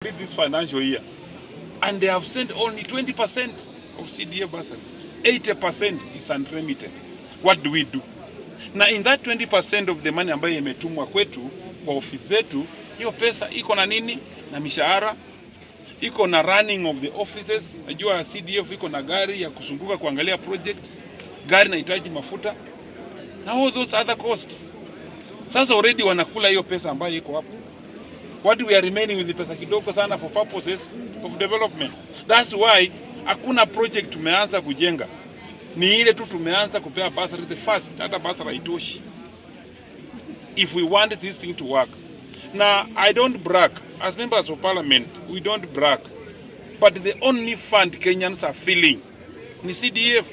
complete this financial year, and they have sent only 20% of CDF bursary. 80% is unremitted. What do we do? Now in that 20% of the money ambayo imetumwa kwetu kwa ofisi zetu, hiyo pesa iko na nini? Na mishahara, iko na running of the offices. Najua CDF iko na gari ya kusunguka kuangalia projects, gari inahitaji mafuta, na all those other costs. Sasa already wanakula hiyo pesa ambayo iko hapo. What we are remaining with the pesa kidogo sana for purposes of development. That's why hakuna project tumeanza kujenga. Ni ile tu tumeanza kupea bursary the first, hata bursary haitoshi. If we want this thing to work. Now, I don't brag. As members of parliament, we don't brag. But the only fund Kenyans are feeling is CDF.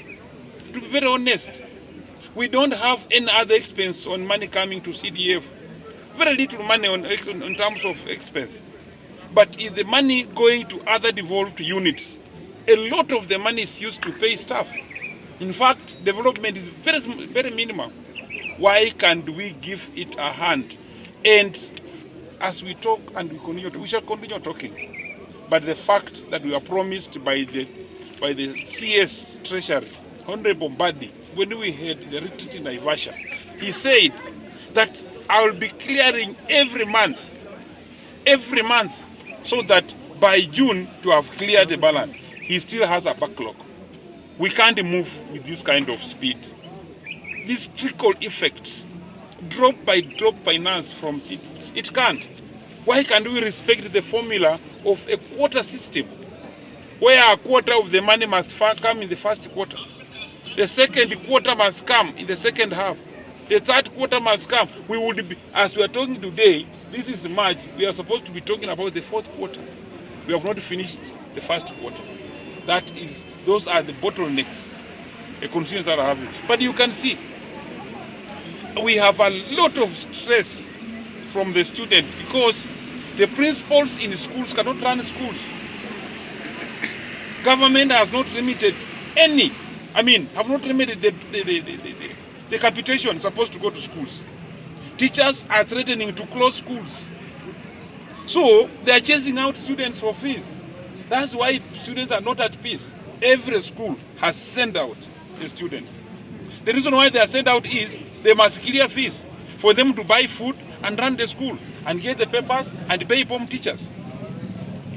To be very honest, we don't have any other expense on money coming to CDF. Very little money in terms of expense. But is the money going to other devolved units? A lot of the money is used to pay staff. In fact, development is very minimal. Why can't we give it a hand? And as we talk and we shall continue talking. But the fact that we are promised by the CS Treasury, Honorable Mbadi, when we had the retreat in Naivasha, he said that I will be clearing every month, so that by June to have cleared the balance. He still has a backlog. We can't move with this kind of speed. This trickle effect, drop by drop finance from it, it can't. Why can't we respect the formula of a quarter system, where a quarter of the money must come in the first quarter, the second quarter must come in the second half, the third quarter must come. We would be, as we are talking today, this is March, we are supposed to be talking about the fourth quarter. We have not finished the first quarter. Those are the bottlenecks the consumers are having. But you can see, we have a lot of stress from the students because the principals in schools cannot run schools. Government has not limited have not limited the capitation supposed to go to schools. Teachers are threatening to close schools. So they are chasing out students for fees. That's why students are not at peace. Every school has sent out the students. The reason why they are sent out is they must clear fees for them to buy food and run the school and get the papers and pay home teachers.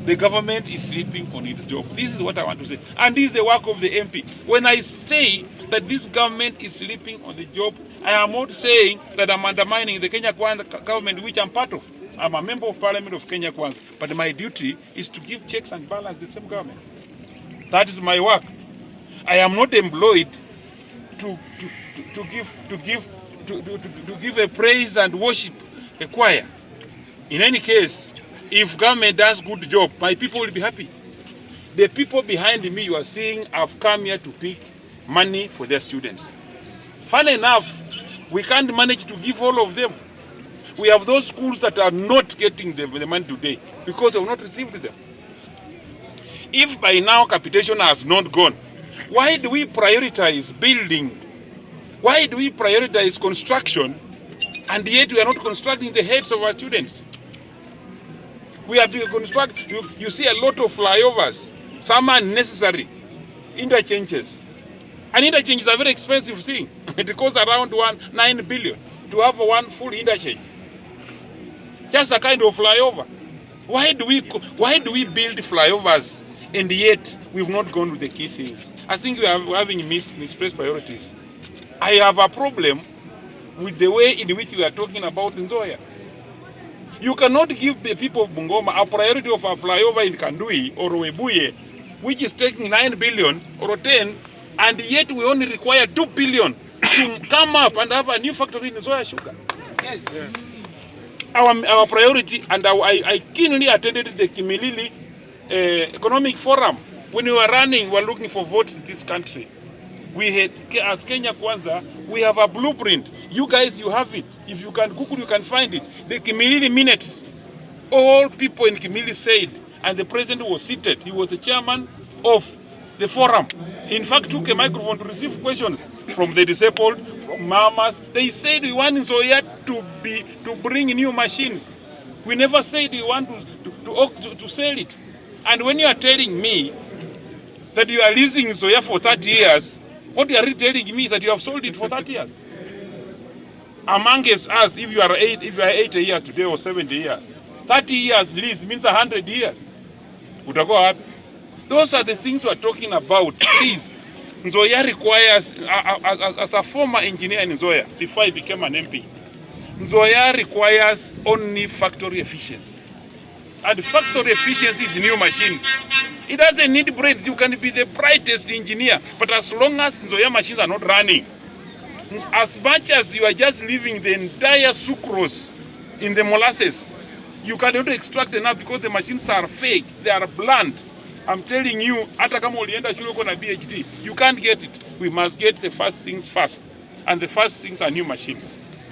The government is sleeping on its job. This is what I want to say. And this is the work of the MP. When I say that this government is sleeping on the job, I am not saying that I'm undermining the Kenya government, which I'm part of. I'm a member of parliament of Kenya Kwanza. But my duty is to give checks and balance the same government. That is my work. I am not employed to give a praise and worship a choir. In any case, if government does good job, my people will be happy. The people behind me you are seeing have come here to pick money for their students. Funny enough, we can't manage to give all of them. We have those schools that are not getting the money today because they have not received them. If by now capitation has not gone, why do we prioritize building? Why do we prioritize construction and yet we are not constructing the heads of our students? We are being constructed. You see a lot of flyovers. Some are necessary. Interchanges. An interchange is a very expensive thing. It costs around 9 billion to have one full interchange. Just a kind of flyover. Why do we build flyovers and yet we've not gone with the key things? I think we are having misplaced priorities. I have a problem with the way in which we are talking about Nzoia. You cannot give the people of Bungoma a priority of a flyover in Kandui or Webuye, which is taking 9 billion or 10, and yet we only require 2 billion to come up and have a new factory in Nzoia Sugar. Yes. Yeah. Our priority, and I keenly attended the Kimilili Economic Forum. When we were running, we were looking for votes in this country. We had, as Kenya Kwanza, we have a blueprint. You guys, you have it. If you can Google, you can find it. The Kimilili minutes. All people in Kimilili said, and the president was seated. He was the chairman of the forum. In fact, took a microphone to receive questions from the disabled, from mamas. They said we want Nzoia to bring new machines. We never said we want to sell it. And when you are telling me that you are leasing Nzoia for 30 years, what you are really telling me is that you have sold it for 30 years. Amongst us, if you are 80 years today or 70 years, 30 years lease means 100 years. Utakuwa wapi? Those are the things we are talking about. Please, Nzoia requires, as a former engineer in Nzoia, before I became an MP, Nzoia requires only factory efficiency. And factory efficiency is new machines. It doesn't need brains. You can be the brightest engineer, but as long as Nzoia machines are not running, as much as you are just leaving the entire sucrose in the molasses, you cannot extract enough because the machines are fake. They are blunt. I'm telling you, hata kama ulienda shule uko na PhD, you can't get it. We must get the first things first. And the first things are new machines.